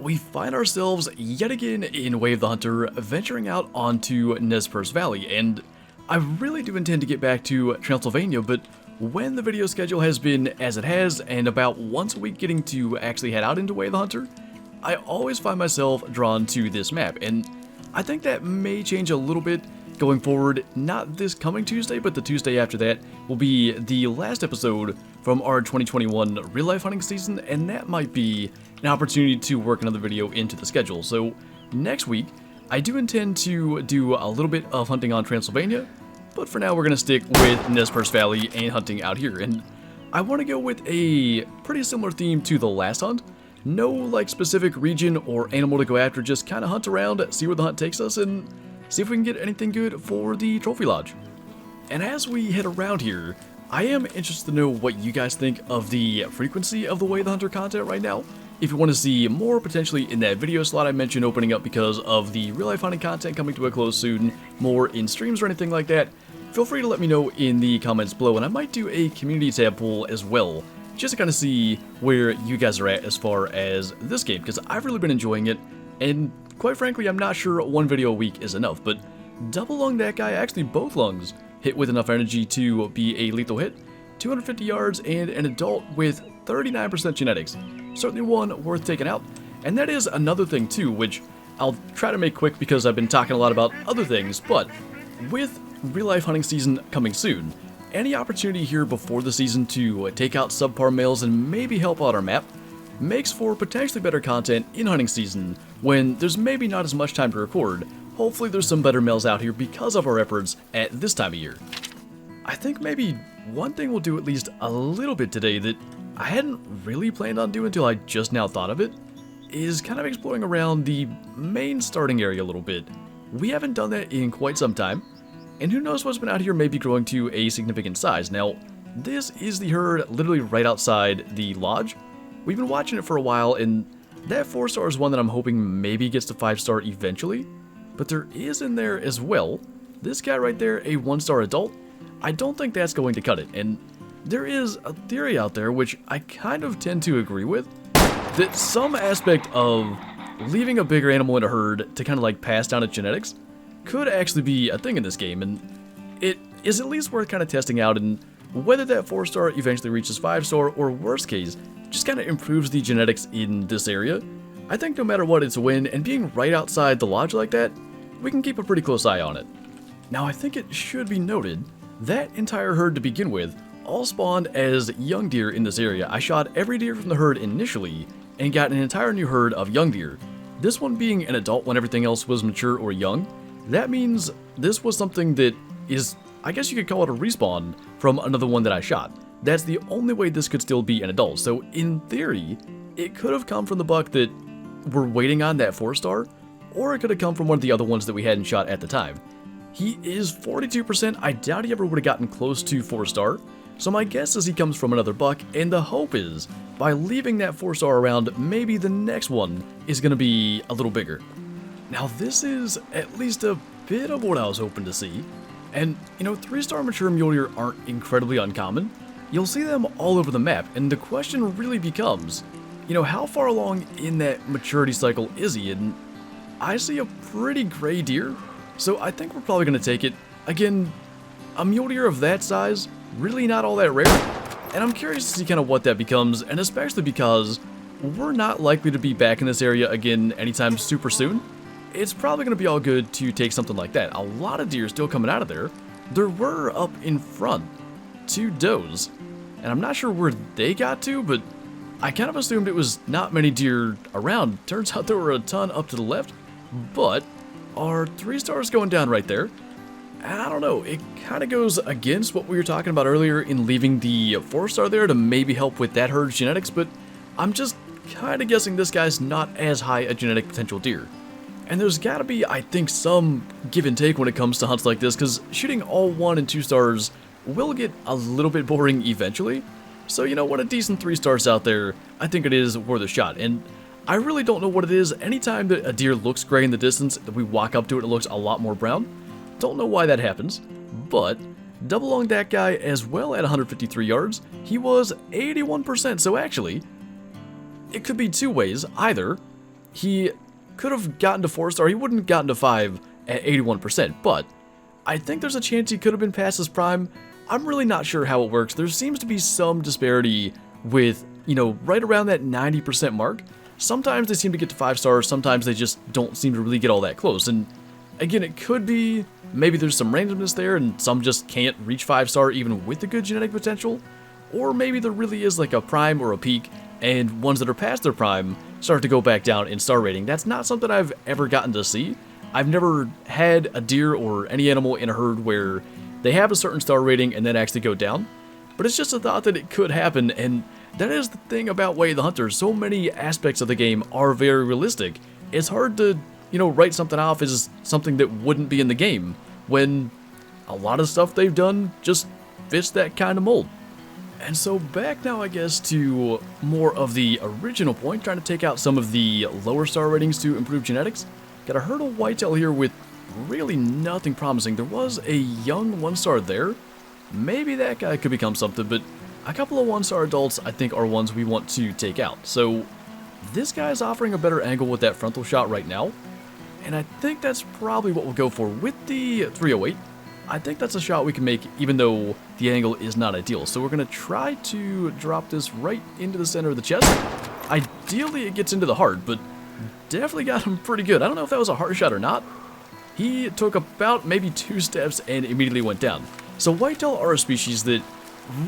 we find ourselves yet again in Way of the Hunter, venturing out onto Nez Perce Valley, and I really do intend to get back to Transylvania, but when the video schedule has been as it has, and about once a week getting to actually head out into Way of the Hunter, I always find myself drawn to this map, and I think that may change a little bit going forward. Not this coming Tuesday, but the Tuesday after that will be the last episode from our 2021 real-life hunting season, and that might be an opportunity to work another video into the schedule. So next week, I do intend to do a little bit of hunting on Transylvania, but for now we're going to stick with Nez Perce Valley and hunting out here, and I want to go with a pretty similar theme to the last hunt. No like specific region or animal to go after, just kind of hunt around, see where the hunt takes us, and see if we can get anything good for the trophy lodge. And as we head around here, I am interested to know what you guys think of the frequency of the Way of the Hunter content right now. If you want to see more potentially in that video slot I mentioned opening up because of the real life hunting content coming to a close soon, more in streams or anything like that, feel free to let me know in the comments below, and I might do a community tab poll as well, just to kind of see where you guys are at as far as this game, because I've really been enjoying it, and quite frankly, I'm not sure one video a week is enough, but double lung that guy, actually both lungs, hit with enough energy to be a lethal hit, 250 yards, and an adult with 39% genetics. Certainly one worth taking out. And that is another thing too, which I'll try to make quick because I've been talking a lot about other things, but with real life hunting season coming soon, any opportunity here before the season to take out subpar males and maybe help out our map makes for potentially better content in hunting season when there's maybe not as much time to record. Hopefully there's some better males out here because of our efforts at this time of year. I think maybe one thing we'll do at least a little bit today that I hadn't really planned on doing until I just now thought of it, is kind of exploring around the main starting area a little bit. We haven't done that in quite some time, and who knows what's been out here maybe growing to a significant size. Now, this is the herd literally right outside the lodge. We've been watching it for a while, and that 4-star is one that I'm hoping maybe gets to 5-star eventually, but there is in there as well, this guy right there, a 1-star adult. I don't think that's going to cut it, and there is a theory out there, which I kind of tend to agree with, that some aspect of leaving a bigger animal in a herd to kind of like pass down its genetics could actually be a thing in this game, and it is at least worth kind of testing out, and whether that 4-star eventually reaches 5-star, or worst case, just kind of improves the genetics in this area. I think no matter what, it's a win, and being right outside the lodge like that, we can keep a pretty close eye on it. Now, I think it should be noted, that entire herd to begin with all spawned as young deer in this area. I shot every deer from the herd initially, and got an entire new herd of young deer. This one being an adult when everything else was mature or young. That means this was something that is, I guess you could call it a respawn from another one that I shot. That's the only way this could still be an adult. So in theory, it could have come from the buck that we're waiting on, that 4-star, or it could have come from one of the other ones that we hadn't shot at the time. He is 42%. I doubt he ever would have gotten close to 4-star. So my guess is he comes from another buck, and the hope is, by leaving that 4-star around, maybe the next one is going to be a little bigger. Now this is at least a bit of what I was hoping to see, and you know, 3-star mature mule deer aren't incredibly uncommon. You'll see them all over the map, and the question really becomes, you know, how far along in that maturity cycle is he? And I see a pretty gray deer, so I think we're probably going to take it. Again, a mule deer of that size, really not all that rare, and I'm curious to see kind of what that becomes, and especially because we're not likely to be back in this area again anytime super soon. It's probably going to be all good to take something like that. A lot of deer still coming out of there. There were up in front 2 does, and I'm not sure where they got to, but I kind of assumed it was not many deer around. Turns out there were a ton up to the left, but our 3-stars going down right there. I don't know, it kind of goes against what we were talking about earlier in leaving the 4-star there to maybe help with that herd's genetics, but I'm just kind of guessing this guy's not as high a genetic potential deer. And there's gotta be, I think, some give and take when it comes to hunts like this, because shooting all 1 and 2 stars will get a little bit boring eventually. So, you know, when a decent 3-star's out there, I think it is worth a shot. And I really don't know what it is. Anytime that a deer looks gray in the distance, that we walk up to it, it looks a lot more brown. Don't know why that happens, but double lung that guy as well at 153 yards. He was 81%, so actually, it could be 2 ways. Either he could have gotten to 4-star. He wouldn't have gotten to 5 at 81%, but I think there's a chance he could have been past his prime. I'm really not sure how it works. There seems to be some disparity with, you know, right around that 90% mark. Sometimes they seem to get to 5 stars, sometimes they just don't seem to really get all that close. And again, it could be maybe there's some randomness there and some just can't reach 5-star even with the good genetic potential. Or maybe there really is like a prime or a peak, and ones that are past their prime start to go back down in star rating. That's not something I've ever gotten to see. I've never had a deer or any animal in a herd where they have a certain star rating and then actually go down. But it's just a thought that it could happen, and that is the thing about Way of the Hunter. So many aspects of the game are very realistic. It's hard to, you know, write something off as something that wouldn't be in the game when a lot of stuff they've done just fits that kind of mold. And so back now, I guess, to more of the original point, trying to take out some of the lower star ratings to improve genetics. Got a herd of whitetail here with really nothing promising. There was a young 1-star there. Maybe that guy could become something, but a couple of 1-star adults I think are ones we want to take out. So this guy's offering a better angle with that frontal shot right now, and I think that's probably what we'll go for with the 308. I think that's a shot we can make even though the angle is not ideal. So we're going to try to drop this right into the center of the chest. Ideally it gets into the heart, but definitely got him pretty good. I don't know if that was a heart shot or not. He took about maybe 2 steps and immediately went down. So whitetail are a species that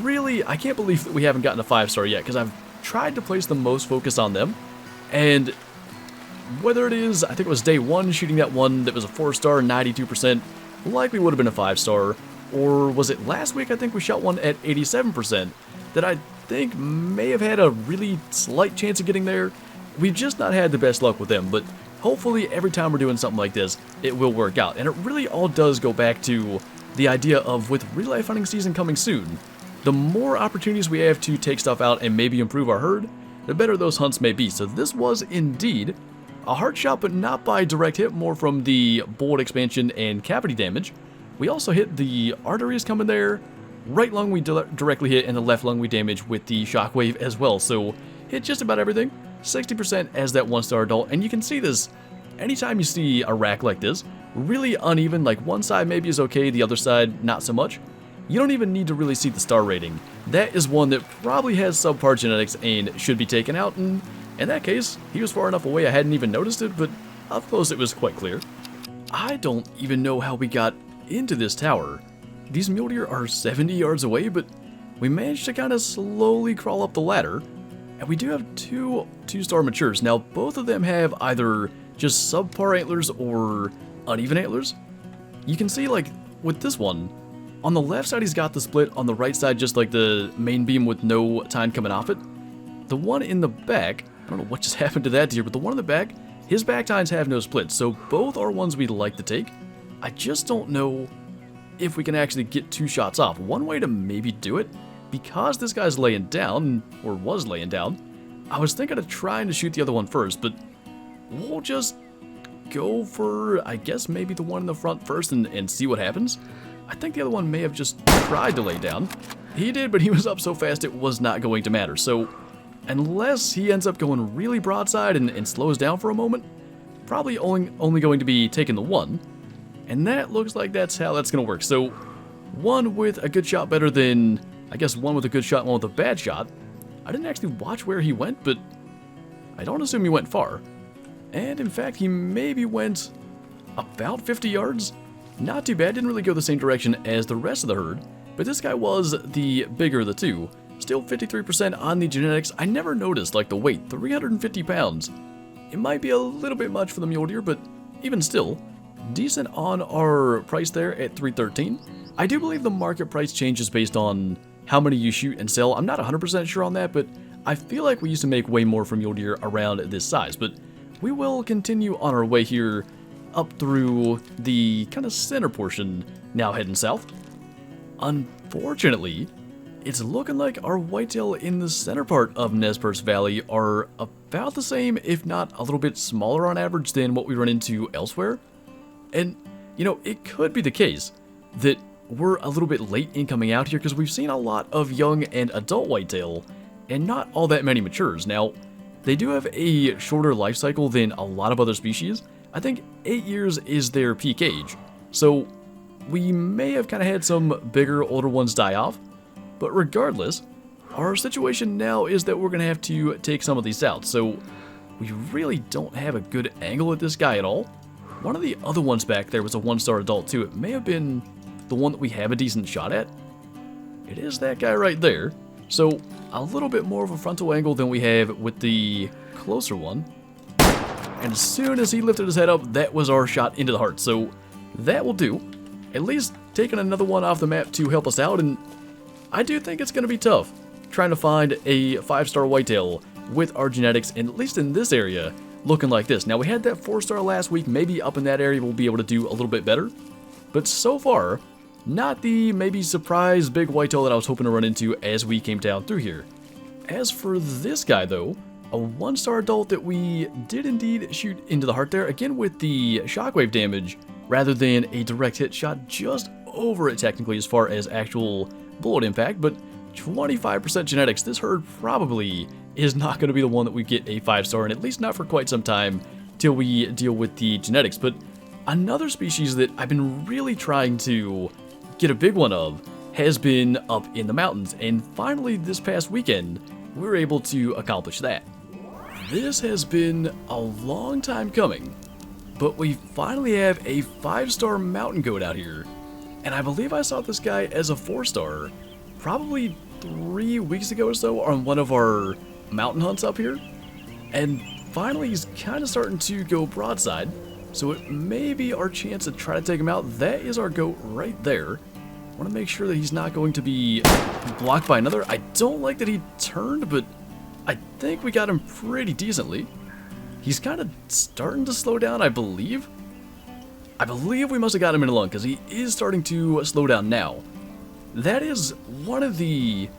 really, I can't believe that we haven't gotten a 5-star yet, because I've tried to place the most focus on them. And whether it is, I think it was day 1 shooting that one that was a 4-star, 92%, likely would have been a 5-star, or was it last week I think we shot one at 87% that I think may have had a really slight chance of getting there. We've just not had the best luck with them, but hopefully every time we're doing something like this, it will work out. And it really all does go back to the idea of, with real life hunting season coming soon, the more opportunities we have to take stuff out and maybe improve our herd, the better those hunts may be. So this was indeed a heart shot, but not by direct hit, more from the bullet expansion and cavity damage. We also hit the arteries coming there, right lung we directly hit, and the left lung we damage with the shockwave as well. So hit just about everything, 60% as that 1-star adult. And you can see this anytime you see a rack like this, really uneven, like one side maybe is okay, the other side not so much. You don't even need to really see the star rating. That is one that probably has subpar genetics and should be taken out, and in that case, he was far enough away I hadn't even noticed it, but up close it was quite clear. I don't even know how we got into this tower. These mule deer are 70 yards away, but we managed to kind of slowly crawl up the ladder, and we do have 2 2-star matures. Now, both of them have either just subpar antlers or uneven antlers. You can see, like, with this one, on the left side he's got the split, on the right side just like the main beam with no tine coming off it. The one in the back, I don't know what just happened to that deer, but the one in the back, his back tines have no split, so both are ones we'd like to take. I just don't know if we can actually get 2 shots off. One way to maybe do it, because this guy's laying down, or was laying down, I was thinking of trying to shoot the other one first, but we'll just go for, I guess, maybe the one in the front first and see what happens. I think the other one may have just tried to lay down. He did, but he was up so fast it was not going to matter. So unless he ends up going really broadside and slows down for a moment, probably only going to be taking the one. And that looks like that's how that's going to work. So one with a good shot better than, I guess, one with a good shot and one with a bad shot. I didn't actually watch where he went, but I don't assume he went far. And in fact, he maybe went about 50 yards. Not too bad, didn't really go the same direction as the rest of the herd, but this guy was the bigger of the two. Still 53% on the genetics. I never noticed, like, the weight, 350 pounds. It might be a little bit much for the mule deer, but even still, decent on our price there at $313. I do believe the market price changes based on how many you shoot and sell. I'm not 100% sure on that, but I feel like we used to make way more from mule deer around this size. But we will continue on our way here up through the kind of center portion, now heading south. Unfortunately, it's looking like our whitetail in the center part of Nez Perce Valley are about the same, if not a little bit smaller on average than what we run into elsewhere. And, you know, it could be the case that we're a little bit late in coming out here because we've seen a lot of young and adult whitetail and not all that many matures. Now, They do have a shorter life cycle than a lot of other species. I think 8 years is their peak age. So we may have kind of had some bigger, older ones die off. But regardless, our situation now is that we're going to have to take some of these out. So we really don't have a good angle at this guy at all. One of the other ones back there was a 1-star adult too. It may have been the one that we have a decent shot at. It is that guy right there. So a little bit more of a frontal angle than we have with the closer one. And as soon as he lifted his head up, that was our shot into the heart. So that will do. At least taking another one off the map to help us out. And I do think it's going to be tough trying to find a 5-star whitetail with our genetics, and at least in this area, looking like this. Now, we had that 4-star last week. Maybe up in that area we'll be able to do a little bit better. But so far, not the maybe surprise big whitetail that I was hoping to run into as we came down through here. As for this guy, though, a 1-star adult that we did indeed shoot into the heart there, again with the shockwave damage, rather than a direct hit shot just over it technically as far as actual bullet impact, but 25% genetics. This herd probably is not going to be the one that we get a 5-star, and at least not for quite some time till we deal with the genetics. But another species that I've been really trying to get a big one of has been up in the mountains, and finally this past weekend we were able to accomplish that. This has been a long time coming, but we finally have a 5-star mountain goat out here, and I believe I saw this guy as a 4-star probably 3 weeks ago or so on one of our mountain hunts up here, and finally he's kind of starting to go broadside, so it may be our chance to try to take him out. That is our goat right there. I want to make sure that he's not going to be blocked by another. I don't like that he turned, but I think we got him pretty decently. He's kind of starting to slow down, I believe. We must have got him in a lung, because he is starting to slow down now. That is one of the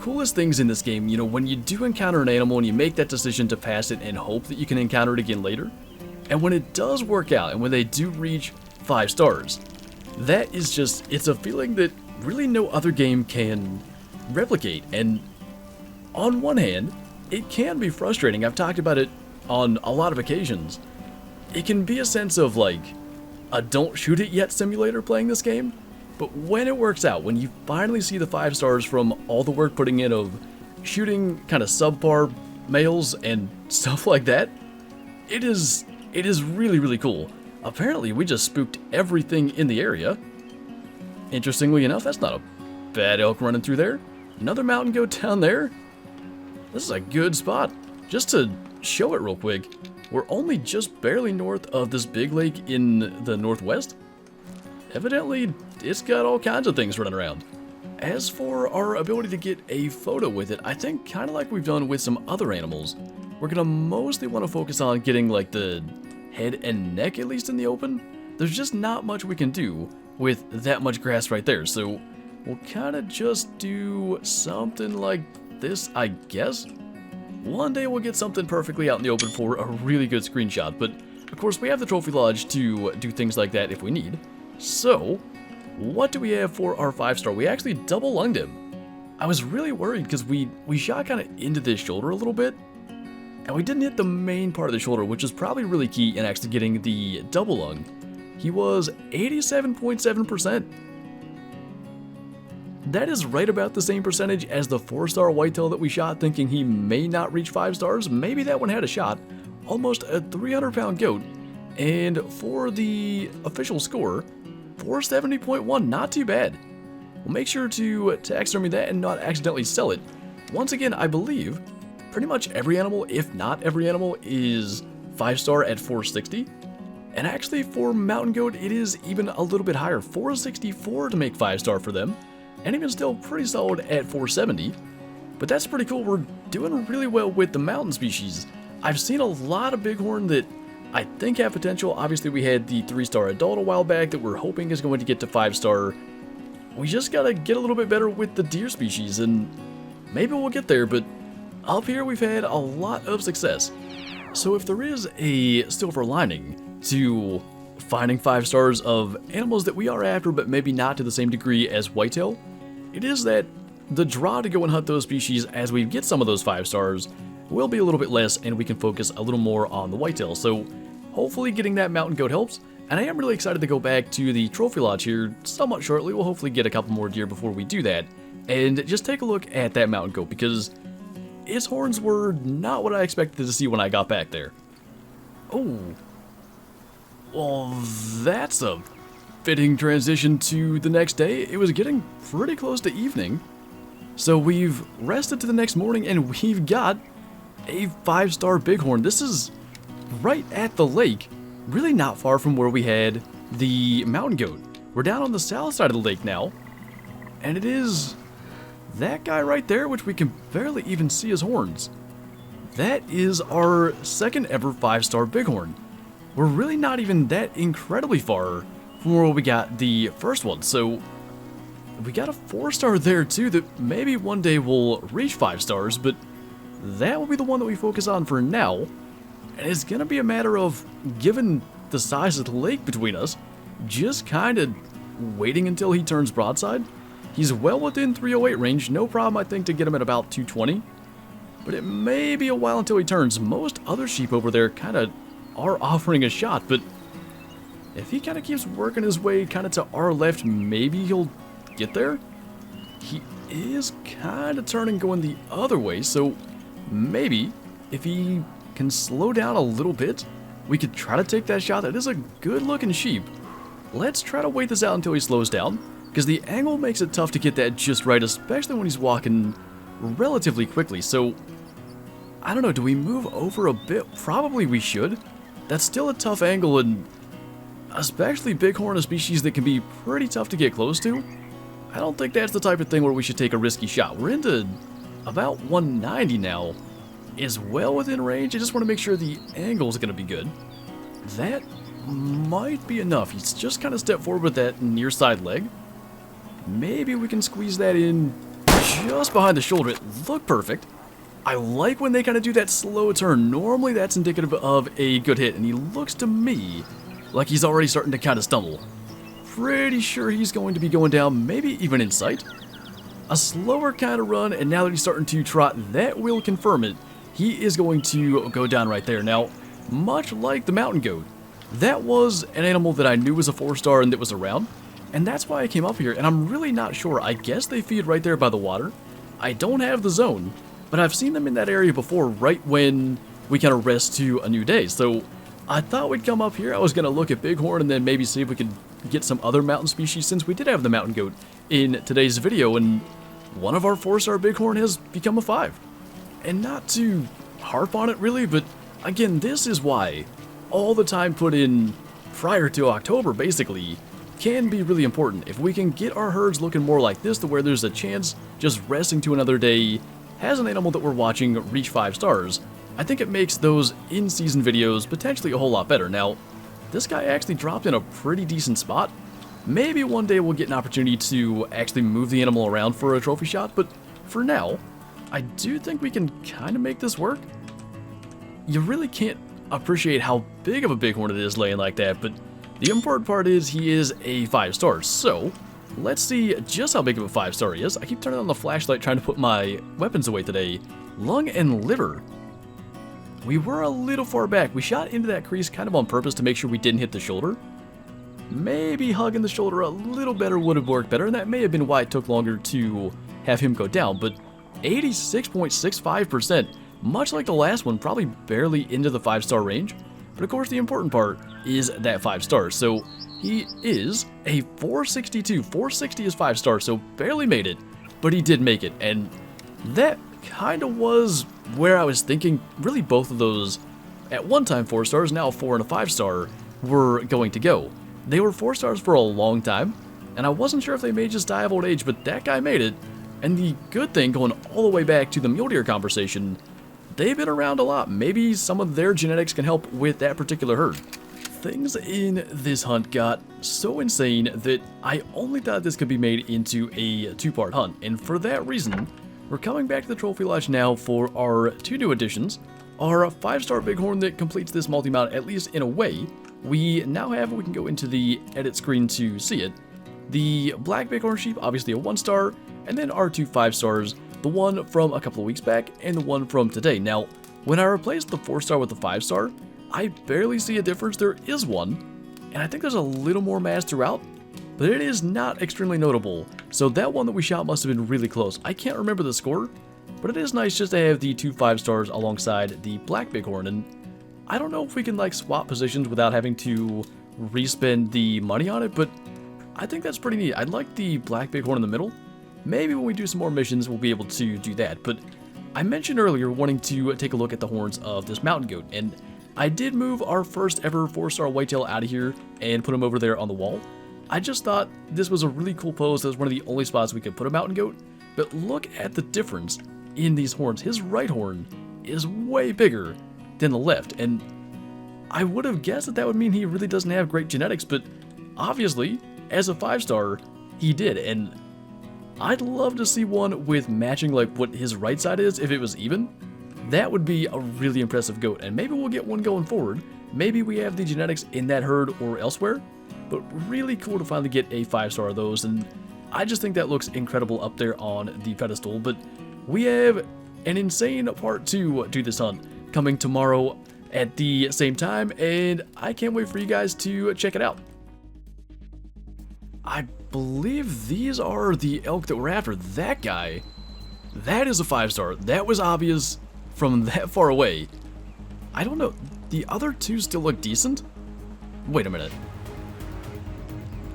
coolest things in this game, you know, when you do encounter an animal and you make that decision to pass it and hope that you can encounter it again later. And when it does work out, and when they do reach 5 stars, that is just, it's a feeling that really no other game can replicate. And on one hand, it can be frustrating. I've talked about it on a lot of occasions. It can be a sense of like a don't shoot it yet simulator playing this game. But when it works out, when you finally see the 5 stars from all the work putting in of shooting kind of subpar males and stuff like that, it is really, really cool. Apparently, we just spooked everything in the area. Interestingly enough, that's not a bad elk running through there. Another mountain goat down there. This is a good spot. Just to show it real quick, we're only just barely north of this big lake in the northwest. Evidently, it's got all kinds of things running around. As for our ability to get a photo with it, I think kind of like we've done with some other animals, we're going to mostly want to focus on getting like the head and neck at least in the open. There's just not much we can do with that much grass right there, so we'll kind of just do something like this, I guess. One day we'll get something perfectly out in the open for a really good screenshot, but of course we have the trophy lodge to do things like that if we need. So, what do we have for our 5-star? We actually double lunged him. I was really worried because we shot kind of into this shoulder a little bit, and we didn't hit the main part of the shoulder, which is probably really key in actually getting the double lung. He was 87.7%. That is right about the same percentage as the 4-star whitetail that we shot thinking he may not reach 5 stars. Maybe that one had a shot. Almost a 300-pound goat. And for the official score, 470.1, not too bad. We'll make sure to taxidermy that and not accidentally sell it. Once again, I believe pretty much every animal, if not every animal, is 5-star at 460. And actually for mountain goat, it is even a little bit higher, 464 to make 5-star for them. And even still pretty solid at 470. But that's pretty cool. We're doing really well with the mountain species. I've seen a lot of bighorn that I think have potential. Obviously, we had the 3-star adult a while back that we're hoping is going to get to 5-star. We just gotta get a little bit better with the deer species, and maybe we'll get there, but up here we've had a lot of success. So if there is a silver lining to finding 5 stars of animals that we are after, but maybe not to the same degree as whitetail, it is that the draw to go and hunt those species as we get some of those 5 stars will be a little bit less, and we can focus a little more on the whitetail. So hopefully getting that mountain goat helps. And I am really excited to go back to the trophy lodge here somewhat shortly. We'll hopefully get a couple more deer before we do that. And just take a look at that mountain goat, because its horns were not what I expected to see when I got back there. Oh. Well, that's a fitting transition to the next day. It was getting pretty close to evening. So we've rested to the next morning, and we've got a 5-star bighorn. This is right at the lake. Really not far from where we had the mountain goat. We're down on the south side of the lake now. And it is that guy right there, which we can barely even see his horns. That is our second ever 5-star bighorn. We're really not even that incredibly far from where we got the first one. So we got a 4-star there too that maybe one day will reach 5 stars, but that will be the one that we focus on for now. And it's going to be a matter of, given the size of the lake between us, just kind of waiting until he turns broadside. He's well within 308 range, no problem I think to get him at about 220. But it may be a while until he turns. Most other sheep over there kind of are offering a shot, but if he kind of keeps working his way kind of to our left, maybe he'll get there. He is kind of turning going the other way, so maybe if he can slow down a little bit, we could try to take that shot. That is a good looking sheep. Let's try to wait this out until he slows down, because the angle makes it tough to get that just right, especially when he's walking relatively quickly. So I don't know, do we move over a bit? Probably we should. That's still a tough angle, and especially bighorn, a species that can be pretty tough to get close to. I don't think that's the type of thing where we should take a risky shot. We're into about 190 now. Is well within range. I just want to make sure the angle is going to be good. That might be enough. He's just kind of stepped forward with that near side leg. Maybe we can squeeze that in just behind the shoulder. It looked perfect. I like when they kind of do that slow turn. Normally that's indicative of a good hit, and he looks to me like he's already starting to kind of stumble. Pretty sure he's going to be going down, maybe even in sight. A slower kind of run, and now that he's starting to trot, that will confirm it. He is going to go down right there. Now, much like the mountain goat, that was an animal that I knew was a 4-star and that was around, and that's why I came up here, and I'm really not sure. I guess they feed right there by the water. I don't have the zone, but I've seen them in that area before, right when we kind of rest to a new day. So I thought we'd come up here. I was going to look at bighorn and then maybe see if we could get some other mountain species, since we did have the mountain goat in today's video, and one of our 4-star bighorn has become a 5. And not to harp on it really, but again, this is why all the time put in prior to October basically can be really important. If we can get our herds looking more like this, to where there's a chance just resting to another day has an animal that we're watching reach 5 stars, I think it makes those in-season videos potentially a whole lot better. Now, this guy actually dropped in a pretty decent spot. Maybe one day we'll get an opportunity to actually move the animal around for a trophy shot, but for now, I do think we can kind of make this work. You really can't appreciate how big of a bighorn it is laying like that, but the important part is he is a 5-star. So let's see just how big of a 5-star he is. I keep turning on the flashlight trying to put my weapons away today. Lung and liver. We were a little far back. We shot into that crease kind of on purpose to make sure we didn't hit the shoulder. Maybe hugging the shoulder a little better would have worked better, and that may have been why it took longer to have him go down, but 86.65%, much like the last one, probably barely into the 5-star range. But of course the important part is that 5 stars. So he is a 462. 460 is 5 stars, so barely made it, but he did make it. And that kind of was where I was thinking really both of those, at one time 4 stars, now a 4 and a 5-star, were going to go. They were 4 stars for a long time, and I wasn't sure if they may just die of old age, but that guy made it. And the good thing, going all the way back to the mule deer conversation, they've been around a lot. Maybe some of their genetics can help with that particular herd. Things in this hunt got so insane that I only thought this could be made into a 2-part hunt. And for that reason, we're coming back to the Trophy Lodge now for our 2 new additions. Our 5-star bighorn that completes this multi-mount, at least in a way. We now have, we can go into the edit screen to see it. The black bighorn sheep, obviously a 1-star, and then our 2 5-stars, the one from a couple of weeks back and the one from today. Now, when I replace the 4-star with the 5-star, I barely see a difference. There is one, and I think there's a little more mass throughout, but it is not extremely notable. So that one that we shot must have been really close. I can't remember the score, but it is nice just to have the 2 5-stars alongside the black bighorn, and I don't know if we can like swap positions without having to respend the money on it, but I think that's pretty neat. I'd like the black bighorn in the middle. Maybe when we do some more missions, we'll be able to do that, but I mentioned earlier wanting to take a look at the horns of this mountain goat, and I did move our first ever 4-star whitetail out of here and put him over there on the wall. I just thought this was a really cool pose. That was one of the only spots we could put a mountain goat, but look at the difference in these horns. His right horn is way bigger than the left, and I would have guessed that that would mean he really doesn't have great genetics, but obviously, as a 5-star, he did, and I'd love to see one with matching like what his right side is if it was even. That would be a really impressive goat, and maybe we'll get one going forward. Maybe we have the genetics in that herd or elsewhere, but really cool to finally get a 5-star of those, and I just think that looks incredible up there on the pedestal. But we have an insane part 2 to this hunt coming tomorrow at the same time, and I can't wait for you guys to check it out. I believe these are the elk that we're after. That guy, that is a 5-star. That was obvious from that far away. I don't know, the other 2 still look decent? Wait a minute.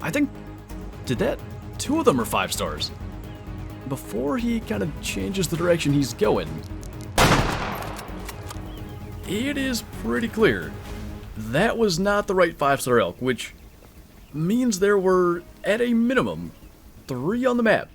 I think, did that, 2 of them are 5-stars. Before he kind of changes the direction he's going, it is pretty clear that was not the right 5-star elk, which means there were, at a minimum, 3 on the map